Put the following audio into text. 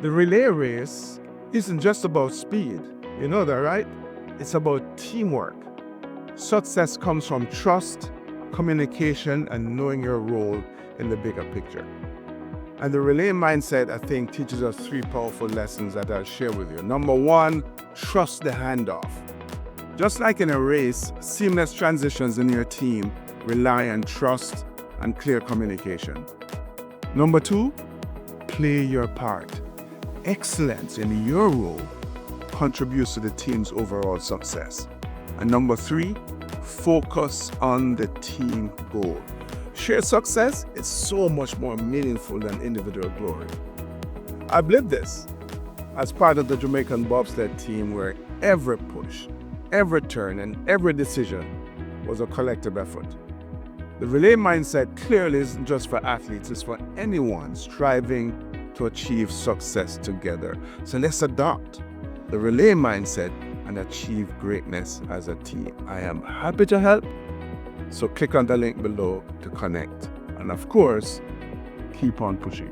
The relay race isn't just about speed. You know that, right? It's about teamwork. Success comes from trust, communication, and knowing your role in the bigger picture. And the relay mindset, I think, teaches us three powerful lessons that I'll share with you. Number one, trust the handoff. Just like in a race, seamless transitions in your team rely on trust and clear communication. Number two, play your part. Excellence in your role contributes to the team's overall success. And number three, focus on the team goal. Shared success is so much more meaningful than individual glory. I've lived this as part of the Jamaican bobsled team where every push, every turn, and every decision was a collective effort. The relay mindset clearly isn't just for athletes, it's for anyone striving to achieve success together. So let's adopt the relay mindset and achieve greatness as a team. I am happy to help. So click on the link below to connect. And of course, keep on pushing.